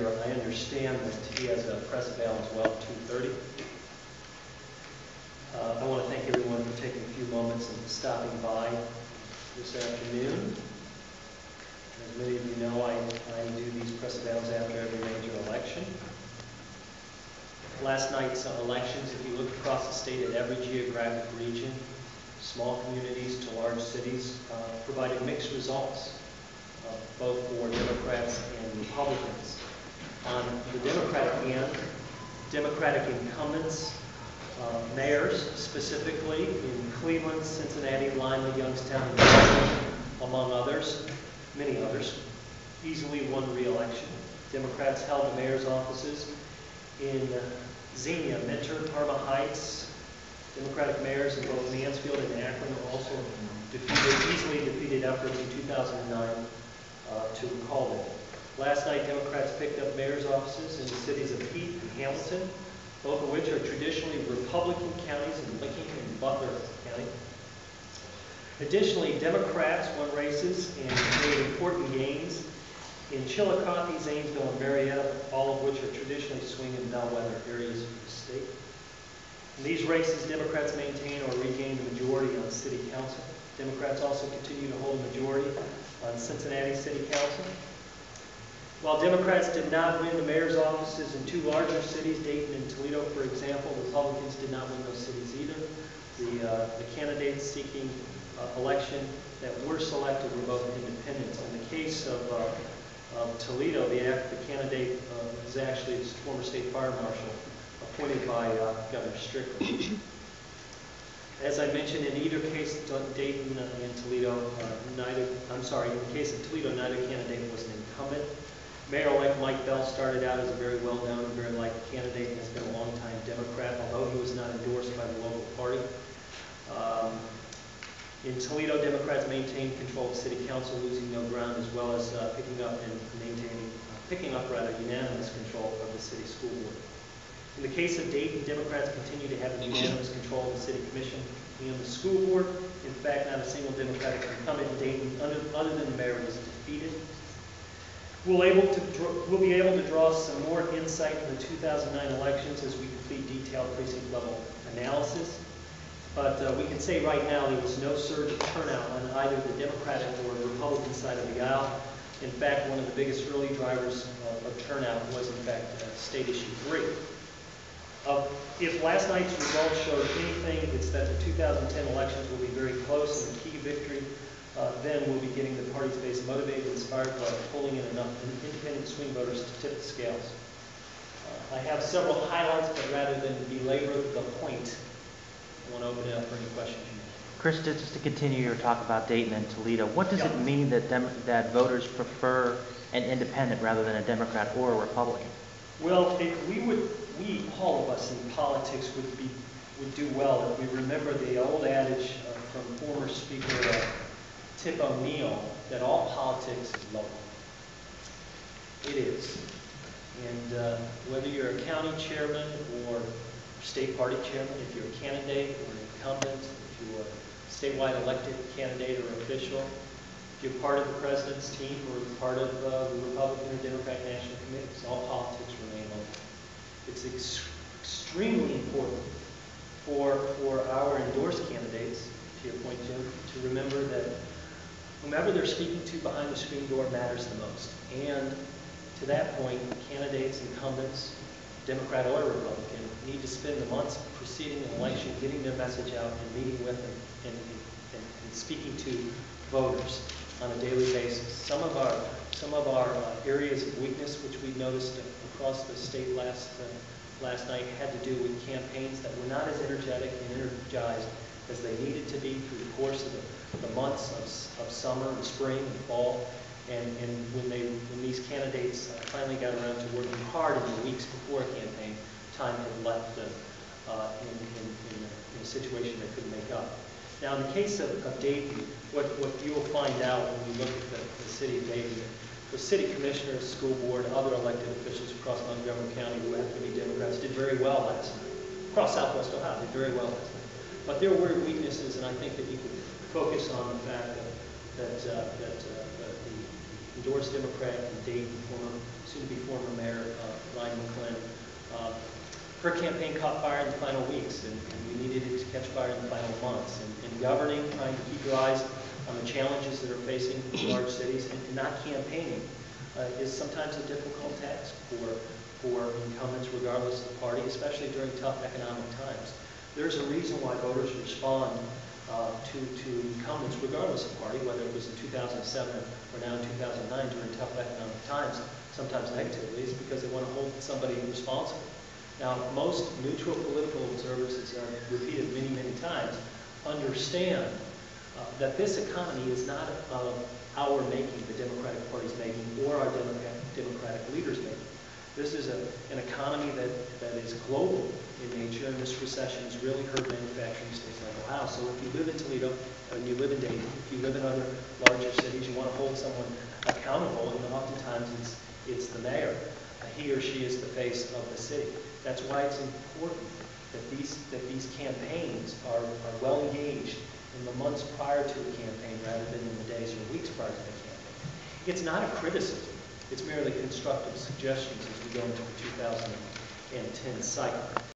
I understand that he has a press avail as well at 2:30. I want to thank everyone for taking a few moments and stopping by this afternoon. As many of you know, I do these press avails after every major election. Last night's elections, if you look across the state at every geographic region, small communities to large cities, provided mixed results, both for Democrats and Republicans. On the Democratic end, Democratic incumbents, mayors specifically in Cleveland, Cincinnati, Lima, Youngstown, and Redfern, among others, many others, easily won re-election. Democrats held the mayor's offices in Xenia, Mentor, Parma Heights. Democratic mayors in both Mansfield and Akron also easily defeated efforts in 2009 to recall it. Last night, Democrats picked up mayor's offices in the cities of Heath and Hamilton, both of which are traditionally Republican counties in Licking and Butler County. Additionally, Democrats won races and made important gains in Chillicothe, Zanesville, and Marietta, all of which are traditionally swing and bellwether areas of the state. In these races, Democrats maintain or regain the majority on City Council. Democrats also continue to hold a majority on Cincinnati City Council. While Democrats did not win the mayor's offices in two larger cities, Dayton and Toledo, for example, Republicans did not win those cities either. The candidates seeking election that were selected were both independents. In the case of Toledo, the candidate is actually the former state fire marshal appointed by Governor Strickland. As I mentioned, in either case, Dayton and Toledo, in the case of Toledo, neither candidate was an incumbent. Mayor-elect Mike Bell started out as a very well-known and very liked candidate and has been a long-time Democrat, although he was not endorsed by the local party. In Toledo, Democrats maintained control of City Council, losing no ground, as well as picking up unanimous control of the City School Board. In the case of Dayton, Democrats continue to have unanimous control of the City Commission and the School Board. In fact, not a single Democratic incumbent in Dayton, other than the mayor, was defeated. We'll be able to draw some more insight from the 2009 elections as we complete detailed precinct level analysis. But we can say right now there was no surge of turnout on either the Democratic or Republican side of the aisle. In fact, one of the biggest early drivers of turnout was, in fact, State Issue 3. If last night's results showed anything, it's that the 2010 elections will be very close, and the key victory then we'll be getting the party's base motivated and inspired by pulling in enough independent swing voters to tip the scales. I have several highlights, but rather than belabor the point, I want to open it up for any questions you may. Chris, just to continue your talk about Dayton and Toledo, what does it mean that voters prefer an independent rather than a Democrat or a Republican? Well, all of us in politics would do well if we remember the old adage from former Speaker Tip O'Neill that all politics is local. It is. And whether you're a county chairman or state party chairman, if you're a candidate or an incumbent, if you're a statewide elected candidate or official, if you're part of the president's team or part of the Republican or Democratic National Committees, all politics remain local. It's extremely important for our endorsed candidates, to your point, Jim, to remember that whomever they're speaking to behind the screen door matters the most. And to that point, candidates, incumbents, Democrat or Republican, need to spend the months preceding an election getting their message out and meeting with them and speaking to voters on a daily basis. Some of our areas of weakness, which we noticed across the state last night, had to do with campaigns that were not as energetic and energized as they needed to be through the course of the months of summer and spring and fall. And when these candidates finally got around to working hard in the weeks before a campaign, time had left them in a situation they couldn't make up. Now, in the case of Dayton, what you will find out when you look at the city of Dayton, the city commissioners, school board, other elected officials across Montgomery County who happen to be Democrats did very well last night. Across Southwest Ohio, did very well last night. But there were weaknesses, and I think that you could focus on the fact that the endorsed Democrat in Dayton, former soon-to-be former Mayor Ryan McClin. Her campaign caught fire in the final weeks, and we needed it to catch fire in the final months. And governing, trying to keep your eyes on the challenges that are facing large cities, and not campaigning is sometimes a difficult task for incumbents, regardless of the party, especially during tough economic times. There's a reason why voters respond to incumbents, regardless of party, whether it was in 2007 or now in 2009 during tough economic times, sometimes negatively, is because they want to hold somebody responsible. Now, most neutral political observers, as I've repeated many, many times, understand that this economy is not of our making, the Democratic Party's making, or our Democratic leaders' making. This is an economy that is global in nature, and this recession has really hurt manufacturing states like Ohio. So if you live in Toledo, and you live in Dayton, if you live in other larger cities, you want to hold someone accountable, and oftentimes it's the mayor. He or she is the face of the city. That's why it's important that these campaigns are well engaged in the months prior to a campaign rather than in the days or weeks prior to the campaign. It's not a criticism. It's merely constructive suggestions as we go into the 2010 cycle.